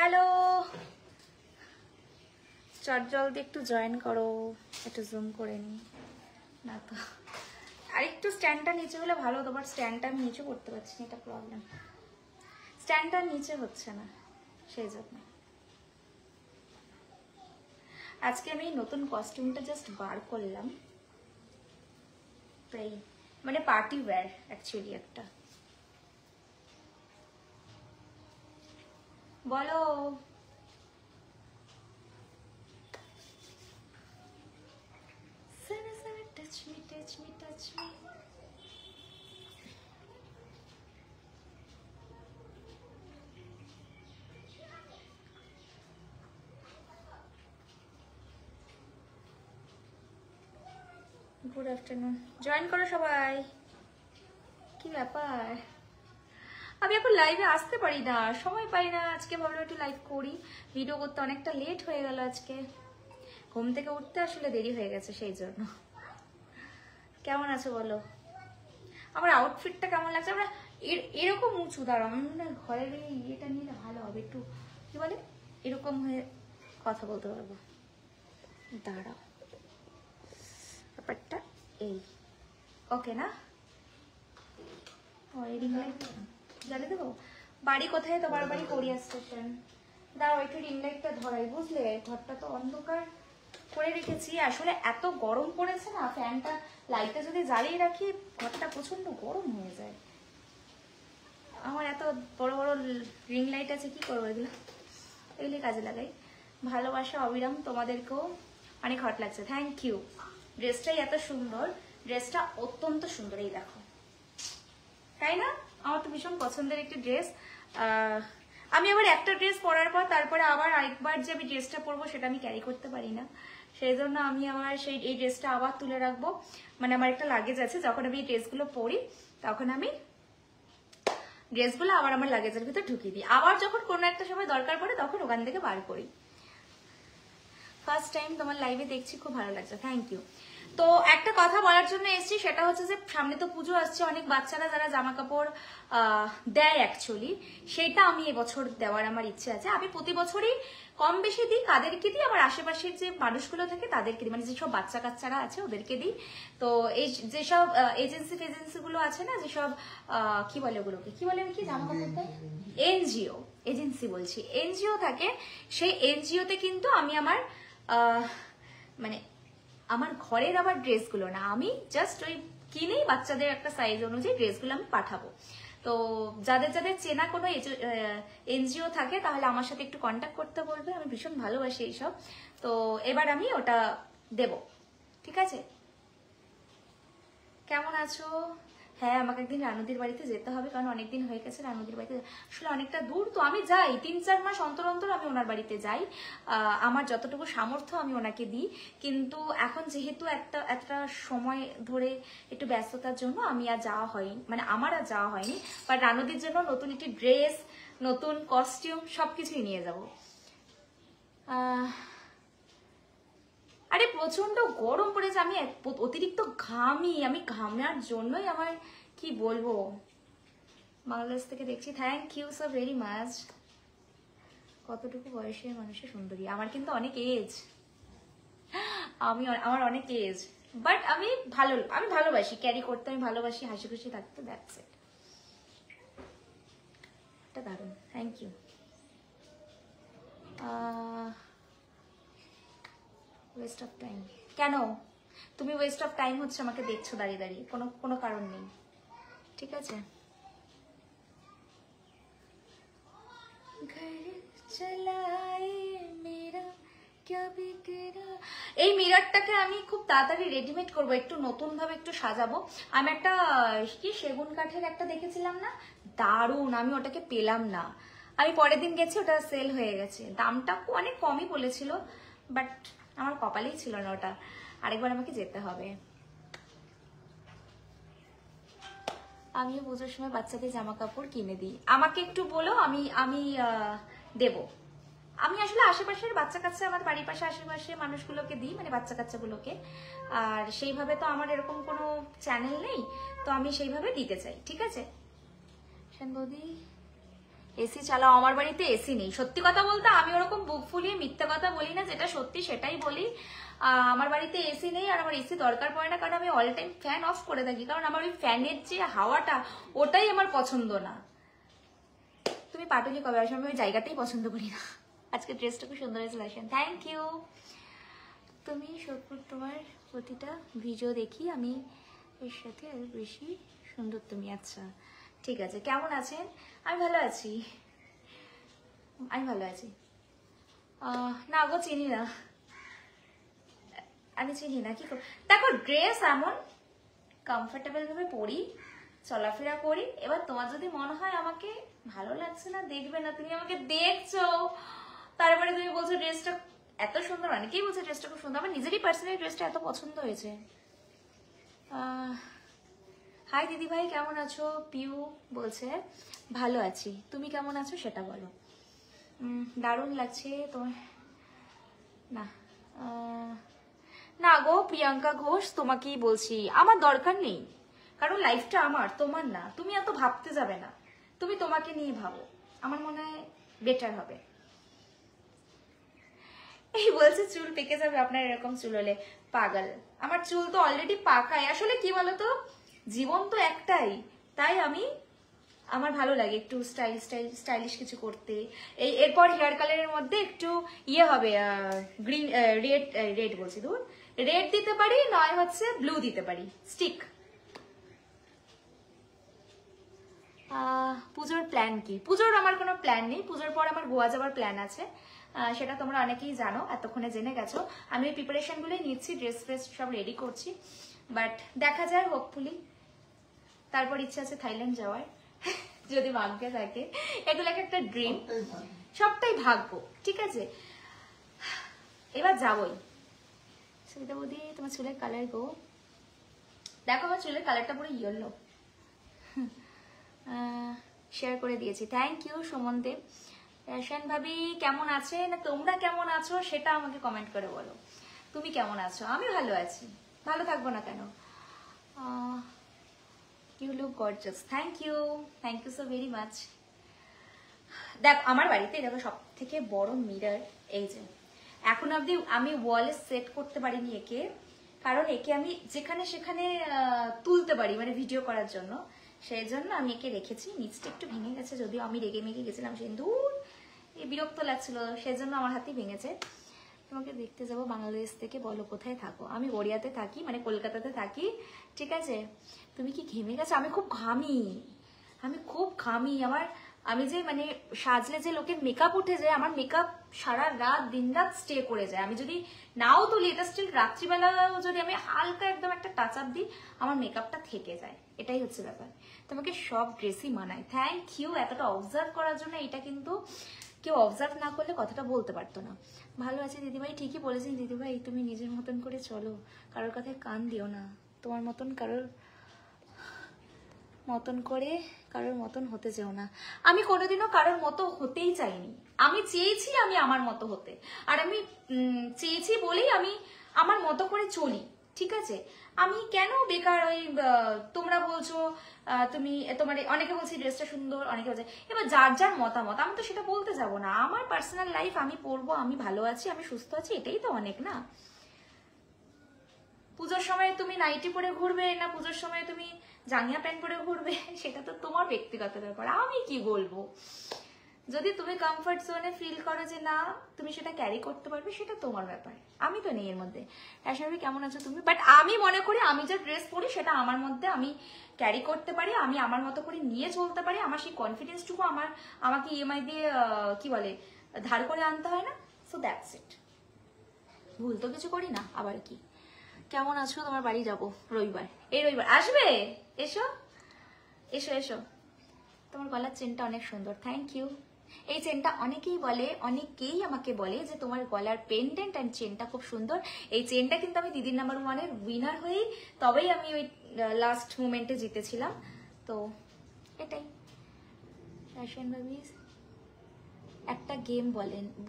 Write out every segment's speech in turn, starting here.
Hello, চট জলদি একটু জয়েন করো, একটু জুম করে নি না তো। আর একটু স্ট্যান্ডটা নিচে হলে ভালো, তোমার স্ট্যান্ডটা আমি নিচে করতে পারছি না, এটা প্রবলেম। স্ট্যান্ডটা নিচে হচ্ছে না, সেই জন্য। আজকে আমি নতুন কস্টিউমটা জাস্ট বার করলাম, তাই মানে পার্টি ওয়্যার অ্যাকচুয়ালি একটা। বলো touch me, touch me, touch me. Good afternoon, join করো সবাই। কি ব্যাপার, আমি এখন লাইভে আসতে পারি না, সময় পাই না। আজকে ভাবলাম একটু লাইভ করি, ভিডিও করতে অনেকটা লেট হয়ে গেল আজকে, ঘুম থেকে উঠতে আসলে দেরি হয়ে গেছে, সেই জন্য। কেমন আছো বলো, আমার আউটফিটটা কেমন লাগছে? আমরা এরকম উঁচু, দাঁড়াও আমার মনে হয় ঘরের এই ইয়েটা নিলে ভালো হবে, একটু কি বলে এরকম হয়ে কথা বলতে পারবো। দাঁড়াও, ব্যাপারটা এই ওকে না? রিং লাইট জ্বালিয়ে দেবো। বাড়ি কোথায় তোমার? বাড়ি কোরিয়া স্টেশন। দাঁড়াও একটু রিং লাইটটা ধরাই, বুঝলে ঘরটা তো অন্ধকার করে রেখেছি। আসলে এত গরম পড়েছে না, ফ্যানটা লাইটটা যদি জ্বালিয়ে রাখি ঘরটা প্রচন্ড গরম হয়ে যায়। আমার এত বড় বড় রিং লাইট আছে, কি করবো এগুলো, এগুলি কাজে লাগাই। ভালোবাসা অবিরাম, তোমাদেরকেও অনেক হট লাগছে, থ্যাংক ইউ। ড্রেসটাই এত সুন্দর, ড্রেসটা অত্যন্ত সুন্দর, এই দেখো, তাই না? আমার তো ভীষণ পছন্দের একটি ড্রেস। আমি আবার একটা ড্রেস পরার পর তারপরে আবার আরেকবার যে আমি ড্রেসটা পরবো সেটা আমি ক্যারি করতে পারি না, সেই জন্য আমি আমার এই ড্রেসটা আবার তুলে রাখবো। মানে আমার একটা লাগেজ আছে, যখন আমি এই ড্রেসগুলো পরি তখন আমি ড্রেসগুলো আবার আমার লাগেজের ভিতর ঢুকিয়ে দিই, আবার যখন কোনো একটা সময় দরকার পড়ে তখন ওখান থেকে বার করি। ফার্স্ট টাইম তোমার লাইভে দেখছি, খুব ভালো লাগছে, থ্যাংক ইউ। তো একটা কথা বলার জন্য এসেছি, সেটা হচ্ছে যে সামনে তো পুজো আসছে, অনেক বাচ্চারা যারা জামা কাপড় দেয় অ্যাকচুয়ালি, সেটা আমি এবছর দেওয়ার আমার ইচ্ছে আছে। আমি প্রতি বছরই কম বেশি দিই, কাদেরকে দিই, আমার আশেপাশের যে মানুষগুলো থাকে তাদেরকে দিই, মানে যেসব বাচ্চা কাচ্চারা আছে ওদেরকে দিই। তো এই যেসব এজেন্সিগুলো আছে না, যেসব কি বলে ওগুলোকে, কি বলে কি জামা কাপড় দেয়, এনজিও, এজেন্সি বলছি, এনজিও থাকে, সেই এনজিওতে কিন্তু আমি আমার মানে আমার ঘরের আবার ড্রেসগুলো না, আমি জাস্ট ওই কিনেই বাচ্চাদের একটা সাইজ অনুযায়ী ড্রেসগুলো আমি পাঠাবো। তো যাদের যাদের চেনা কোনো এনজিও থাকে তাহলে আমার সাথে একটু কন্ট্যাক্ট করতে বলবে, আমি ভীষণ ভালোবাসি এইসব। তো এবার আমি ওটা দেব, ঠিক আছে? কেমন আছো? হ্যাঁ, আমাকে একদিন রানুদির বাড়িতে যেতে হবে, কারণ অনেকদিন হয়ে গেছে রানুদির বাড়িতে, আসলে অনেকটা দূর তো। আমি যাই 3-4 মাস অন্তর অন্তর, আমি ওনার বাড়িতে যাই, আমার যতটুকু সামর্থ্য আমি ওনাকে দিই। কিন্তু এখন যেহেতু একটা সময় ধরে একটু ব্যস্ততার জন্য আমি আর যাওয়া হয়নি, মানে আমার আর যাওয়া হয়নি। বাট রানুদির জন্য নতুন একটি ড্রেস, নতুন কস্টিউম সবকিছুই নিয়ে যাব। আরে প্রচন্ড গরম পড়েছে, আমি অতিরিক্ত ঘামি, আমি ঘামার জন্যই আমার কি বলবো। বাংলাদেশ থেকে দেখছি, thank you so very much. কতটুকু বয়সের মানুষের সুন্দরী, আমার কিন্তু অনেক এজ, আমার অনেক এজ, বাট আমি ভালোবাসি ক্যারি করতে, আমি ভালোবাসি হাসি খুশি থাকতে, দ্যাটস ইট। এটা দারুণ, thank you. Waste of time কেন? তুমি ওয়েস্ট অফ টাইম হচ্ছে আমাকে দেখছো দাঁড়িয়ে দাঁড়িয়ে, কোনো কারণ নেই, ঠিক আছে? এই মিররটাকে আমি খুব তাড়াতাড়ি রেডিমেড করবো, একটু নতুন ভাবে একটু সাজাবো। আমি একটা কি সেগুন কাঠের একটা দেখেছিলাম না, দারুণ, আমি ওটাকে পেলাম না। আমি পরের দিন গেছি, ওটা সেল হয়ে গেছে, দামটা অনেক কমই বলেছিল, বাট আমার কপালেই ছিল না ওটা, আরেকবার আমাকে যেতে হবে। আমিও পুজোর সময় বাচ্চাদের জামা কাপড় কিনে দিই, আমাকে একটু বলো, আমি দেব। আমি আসলে আশেপাশের বাচ্চা কাচ্চা, আমার বাড়ির পাশে আশেপাশে মানুষগুলোকে দিই, মানে বাচ্চা কাচ্চাগুলোকে, আর সেইভাবে তো আমার এরকম কোনো চ্যানেল নেই, তো আমি সেইভাবে দিতে চাই, ঠিক আছে? শান বৌদি এসি চালাও, আমার বাড়িতে এসি নেই। সত্যি কথা বলতে আমি ওরকম বুক ফুলিয়ে মিথ্যা কথা বলি না, যেটা সত্যি সেটাই বলি। আমার বাড়িতে এসি নেই, আর আমার এসি দরকার পড়ে না, কারণ আমি অল টাইম ফ্যান অফ করে থাকি, কারণ আমার ওই ফ্যানের যে হাওয়াটা ওটাই আমার পছন্দ না। তুমি পাটুলি কবে আসবে? আমি ওই জায়গাটাই পছন্দ করি না। আজকে ড্রেসটা খুব সুন্দর হয়েছে লাইশান, থ্যাংক ইউ। তুমি সত্যি তোমার প্রতিটা ভিডিও দেখি আমি, এর সাথে আরো বেশি সুন্দর তুমি। আচ্ছা ঠিক আছে, কেমন আছেন? আমি ভালো আছি, আমি ভালো আছি। না গো চিনি না, আমি চিনি না। কি দেখো ড্রেস এমন কমফোর্টেবল ভাবে পরি, চলাফেরা করি। এবার তোমার যদি মনে হয় আমাকে ভালো লাগছে না, দেখবে না, তুমি আমাকে দেখছো তারপরে তুমি বলছো ড্রেসটা এত সুন্দর। অনেকেই বলছে ড্রেসটা খুব সুন্দর, আমার নিজেরই পার্সোনালি ড্রেসটা এত পছন্দ হয়েছে। হাই দিদি ভাই, কেমন আছো? পিউ বলছে ভালো আছি, তুমি কেমন আছো সেটা বলো। দারুণ লাগছে তোমার। না না গো প্রিয়াঙ্কা ঘোষ, তোমাকেই বলছি, আমার দরকার নেই, কারণ লাইফটা আমার, তোমার না। তুমি এত ভাবতে যাবে না, তুমি তোমাকে নিয়ে ভাবো, আমার মনে হয় বেটার হবে। এই বলছে চুল পেকে যাবে আপনার এরকম চুল হলে। পাগল, আমার চুল তো অলরেডি পাকায়। আসলে কি বলতো, জীবন তো একটাই, তাই আমার ভালো লাগে একটু স্টাইলিশ কিছু করতে। এরপর হেয়ার কালারের মধ্যে একটু ইয়ে হবে, গ্রিন রেড বলছি, দূর রেড দিতে পারি, নয় হচ্ছে ব্লু দিতে পারি, স্টিক। পুজোর প্ল্যান কি? পুজোর আমার কোনো প্ল্যান নেই। পুজোর পর আমার গোয়া যাওয়ার প্ল্যান আছে, সেটা তোমরা অনেকেই জানো, এতক্ষণে জেনে গেছো। আমি ওই প্রিপারেশনগুলোই নিচ্ছি, ড্রেস সব রেডি করছি, বাট দেখা যায় হোপফুলি। তারপর ইচ্ছা আছে থাইল্যান্ড যাওয়ার, যদি ভাগ্যে থাকে। এগুলো একটা ড্রিম, সবটাই ভাগ্য, ঠিক আছে। এবার যাবই। সুবিধা বৌদি তোমার চুলের কালার গো, দেখো আমার চুলের কালারটা পুরো ইয়েলো। শেয়ার করে দিয়েছি, thank you Suman Deb. Russian ভাবি কেমন আছে, না তোমরা কেমন আছো সেটা আমাকে কমেন্ট করে বলো। তুমি কেমন আছো? আমি ভালো আছি, ভালো থাকবো না কেন। You look gorgeous, thank you so very much. দেখ আমার বাড়িতে দেখো সব থেকে বড় মিরর এই যে, এখন অব্দি আমি ওয়ালে সেট করতে পারিনি একে, কারণ একে আমি যেখানে সেখানে তুলতে পারি, মানে ভিডিও করার জন্য, সেই জন্য আমি একে রেখেছি। নিচটা একটু ভেঙে গেছে, যদিও আমি রেগে মেগে গেছিলাম সিন্দুর, বিরক্ত লাগছিল, সেই জন্য আমার হাতেই ভেঙেছে। তোমাকে দেখতে যাবো বাংলাদেশ থেকে, বলো কোথায় থাকো? আমি গড়িয়াতে থাকি, মানে কলকাতাতে থাকি, ঠিক আছে। তুমি কি ঘেমে গেছো? আমি খুব ঘামি। আমি যে মানে সাজলে যে লোকের মেকআপ উঠে যায়, আমার মেকআপ সারা রাত দিন রাত স্টে করে যায়। আমি যদি নাও তুলি, এটা স্টিল রাত্রিবেলাও যদি আমি হালকা একদম একটা টাচ আপ দিই, আমার মেকআপটা থেকে যায়। এটাই হচ্ছে ব্যাপার। তোমাকে সব ড্রেসই মানায়, থ্যাংক ইউ এতটা অবজার্ভ করার জন্য। এটা কিন্তু কেউ অবজার্ভ না করলে কথাটা বলতে পারতো না। ভালো আছে দিদিভাই, ঠিকই বলেছেন দিদিভাই, তুমি নিজের মতন করে চলো, কারোর কথায় কান দিও না, তোমার মতন কারোর মতন হতে যেও না। আমি কোনোদিনও কারোর মতো হতেই চাইনি, আমি চেয়েছি আমি আমার মতো হতে, আর আমি চেয়েছি বলেই আমি আমার মতো করে চলি, ঠিক আছে। আমি কেন বেকার ওই তোমরা বলছো তুমি তোমার, অনেকে বলছে ড্রেসটা সুন্দর, অনেকে বলছে, এবার যার যার মতামত, আমি তো সেটা বলতে যাব না। আমার পার্সোনাল লাইফ আমি পড়বো, আমি ভালো আছি, আমি সুস্থ আছি, এটাই তো অনেক না। পুজোর সময় তুমি নাইটি পরে ঘুরবে না পুজোর সময় তুমি জাঙ্গিয়া প্যান্ট পরে ঘুরবে, সেটা তো তোমার ব্যক্তিগত ব্যাপার, আমি কি বলবো। যদি তুমি কমফর্ট জোনে ফিল করো যে না তুমি সেটা ক্যারি করতে পারবে, সেটা তোমার ব্যাপার, আমি তো নেই এর মধ্যে। রাশাবি কেমন আছো তুমি? বাট আমি মনে করি আমি যে ড্রেস পরি সেটা আমার মধ্যে আমি ক্যারি করতে পারি, আমি আমার মতো করে নিয়ে চলতে পারি, আমার সেই কনফিডেন্সটুকু আমাকে ইএমআই দিয়ে কি বলে ধার করে আনতে হয় না। সো দ্যাটস ইট, ভুল তো কিছু করি না, আবার কি। কেমন আছো? তোমার বাড়ি যাবো রবিবার, এই রবিবার আসবে, এসো এসো এসো। তোমার গলার চেনটা অনেক সুন্দর, থ্যাংক ইউ। এই চেনটা অনেকেই আমাকে বলে যে তোমার গলার পেন্ডেন্ট অ্যান্ড চেনটা খুব সুন্দর। এই চেনটা কিন্তু আমি দিদির নাম্বার 1-এর উইনার হয়েই তবেই আমি ওই লাস্ট মোমেন্টে জিতেছিলাম, তো এটাই। ফ্যাশন ভাবি একটা গেম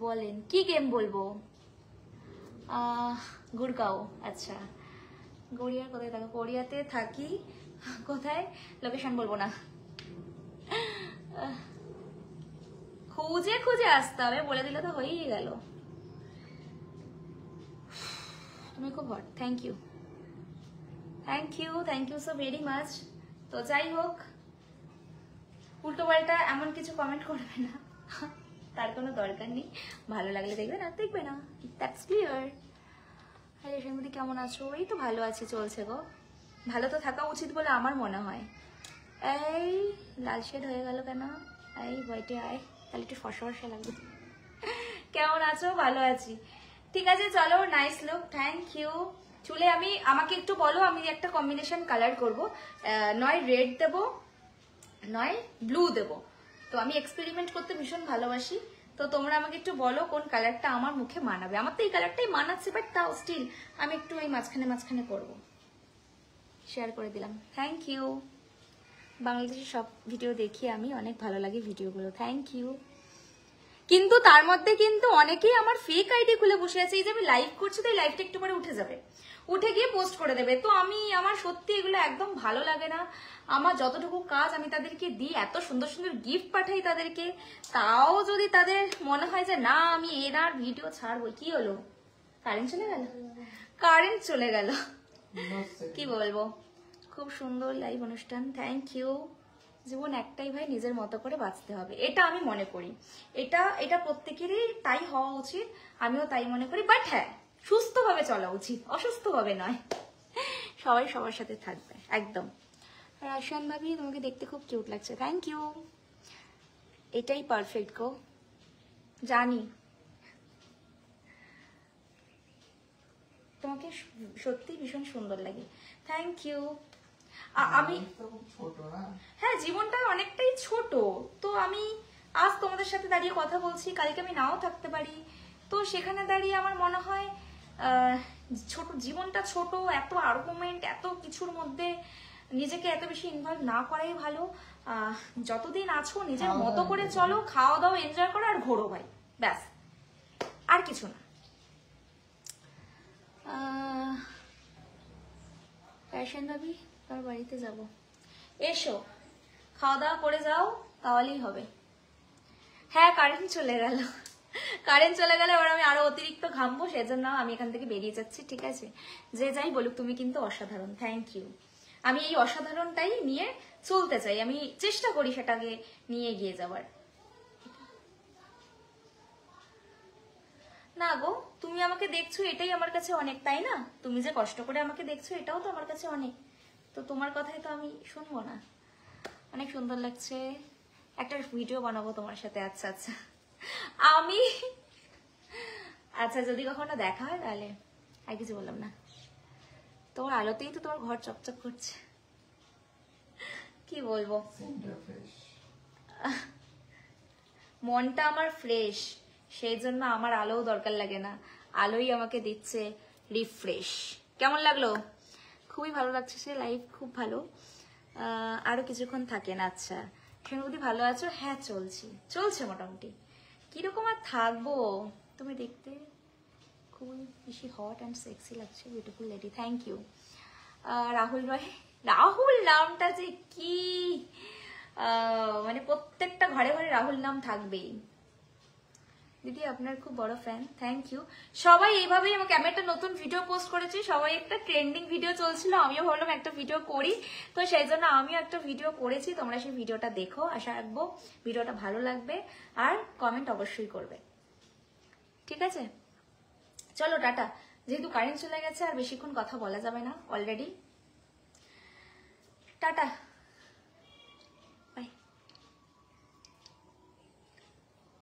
বলেন কি গেম বলবো? গুড়গাঁও, আচ্ছা। গড়িয়ার কোথায় থাকো? গড়িয়াতে থাকি, কোথায় লোকেশন বলবো না। খুঁজে খুঁজে আসতে হবে, বলে দিলে তো হয়েই গেল। তুমি খুব hot, thank you, thank you, thank you so very much. তো যাই হোক, উল্টো পাল্টা এমন কিছু কমেন্ট করবে না, তার কোনো দরকার নেই। ভালো লাগলে দেখবে না, দেখবে না, দ্যাটস ক্লিয়ার। হ্যাঁ রেশমদি কেমন আছো? এই তো ভালো আছি, চলছে গো। ভালো তো থাকা উচিত বলে আমার মনে হয়। এই লাল শেড হয়ে গেল কেন? এই বইটে আয়, তাহলে একটু ফসা ফসা লাগবে। কেমন আছো? ভালো আছি, ঠিক আছে চলো। Nice look, thank you. চুলে আমাকে একটু বলো, আমি একটা কম্বিনেশন কালার করবো, নয় রেড দেবো নয় ব্লু দেবো। তো আমি এক্সপেরিমেন্ট করতে ভীষণ ভালোবাসি, তো তোমরা আমাকে একটু বলো কোন কালারটা আমার মুখে মানাবে। আমার তো এই কালারটাই মানাচ্ছে, বাট তাও স্টিল আমি একটু এই মাঝখানে মাঝখানে করবো। শেয়ার করে দিলাম, থ্যাংক ইউ। বাংলাদেশের সব ভিডিও দেখি আমি, অনেক ভালো লাগে ভিডিওগুলো, থ্যাংক ইউ। কিন্তু তার মধ্যে কিন্তু অনেকেই আমার ফেক আইডি খুলে বসে আছে। এই যে আমি লাইভ করছি, তো এই লাইভটা একটু পরে উঠে যাবে, উঠে গিয়ে পোস্ট করে দেবে। তো আমার সত্যি এগুলো একদম ভালো লাগে না। আমার যতটুকু কাজ আমি তাদেরকে দিই, এত সুন্দর সুন্দর গিফট পাঠাই তাদেরকে, তাও যদি তাদের মনে হয় যে না আমি এনার ভিডিও ছাড়বো। কি হলো, কারেন্ট চলে গেল? কারেন্ট চলে গেল, কি বলবো। খুব সুন্দর লাইভ অনুষ্ঠান, থ্যাংক ইউ। জীবন একটাই ভাই, নিজের মতো করে বাঁচতে হবে, এটা আমি মনে করি। এটা প্রত্যেকেরই তাই হওয়া উচিত, আমিও তাই মনে করি। বাট হ্যাঁ, সুস্থভাবে চলা উচিত, অসুস্থভাবে নয়। সবাই সবার সাথে থাকবে একদম। রাশিয়ান ভাবি তোমাকে দেখতে খুব কিউট লাগছে, থ্যাংক ইউ। এটাই পারফেক্ট গো, জানি তোমাকে সত্যি ভীষণ সুন্দর লাগে, থ্যাংক ইউ। আমি হ্যাঁ, জীবনটা অনেকটাই ছোট, তো আমি আজ তোমাদের সাথে দাঁড়িয়ে কথা বলছি, কালকে আমি নাও থাকতে পারি। তো সেখানে দাঁড়িয়ে আমার মনে হয় ছোট জীবনটা ছোট, এত আর্গুমেন্ট, এত কিছুর মধ্যে নিজেকে এত বেশি ইনভলভ না করাই ভালো। যতদিন আছো নিজের মতো করে চলো, খাওয়া দাও, এনজয় করো আর ঘোরো ভাই, ব্যাস, আর কিছু না। ফ্যাশন ভাবি তোমার বাড়িতে যাব, এসো, খাওয়া দাওয়া করে যাও, তাহলেই হবে। হ্যাঁ কারেন্ট চলে গেল, কারেন্ট চলে গেলে এবার আমি আরো অতিরিক্ত ঘামবো, সেজন্য আমি এখান থেকে বেরিয়ে যাচ্ছি, ঠিক আছে? যে যাই বলুক, তুমি কিন্তু অসাধারণ, থ্যাংক ইউ। আমি এই অসাধারণটাই নিয়ে চলতে চাই, আমি চেষ্টা করি সেটাকে নিয়ে এগিয়ে যাওয়ার। না গো, তুমি আমাকে দেখছো এটাই আমার কাছে অনেক, তাই না? তুমি যে কষ্ট করে আমাকে দেখছো এটাও তো আমার কাছে অনেক, তো তোমার কথাই তো আমি শুনবো না? অনেক সুন্দর লাগছে, একটা ভিডিও বানাবো তোমার সাথে। আচ্ছা আচ্ছা, আমি আচ্ছা যদি কখনো দেখা হয় তাহলে, আর কিছু বললাম না। তোমার আলোতেই তো তোমার ঘর চকচক করছে, কি বলবো। মনটা আমার ফ্রেশ, সেই জন্য আমার আলোও দরকার লাগে না, আলোই আমাকে দিচ্ছে রিফ্রেশ। কেমন লাগলো? খুবই ভালো লাগছে, সে লাইভ খুব ভালো। আরো কিছুক্ষণ থাকেন। আচ্ছা সেনবদি ভালো আছো? হ্যাঁ চলছে মোটামুটি, কিরকম আর থাকবো। তুমি দেখতে খুবই বেশি হট অ্যান্ড সেক্সি লাগছে, beautiful lady, thank you. Rahul Roy, Rahul নামটা যে কি, মানে প্রত্যেকটা ঘরে ঘরে রাহুল নাম থাকবেই। দিদি আপনার খুব বড় ফ্যান, থ্যাংক ইউ। সবাই এইভাবেই আমাকে, আমি একটা নতুন ভিডিও পোস্ট করেছি, সবাই একটা ট্রেন্ডিং ভিডিও চলছিল, আমিও ভাবলাম একটা ভিডিও করি, তো সেই জন্য আমিও একটা ভিডিও করেছি। তোমরা সেই ভিডিওটা দেখো, আশা রাখবো ভিডিওটা ভালো লাগবে, আর কমেন্ট অবশ্যই করবে, ঠিক আছে? চলো টাটা, যেহেতু কারেন্ট চলে গেছে আর বেশিক্ষণ কথা বলা যাবে না অলরেডি, টাটা।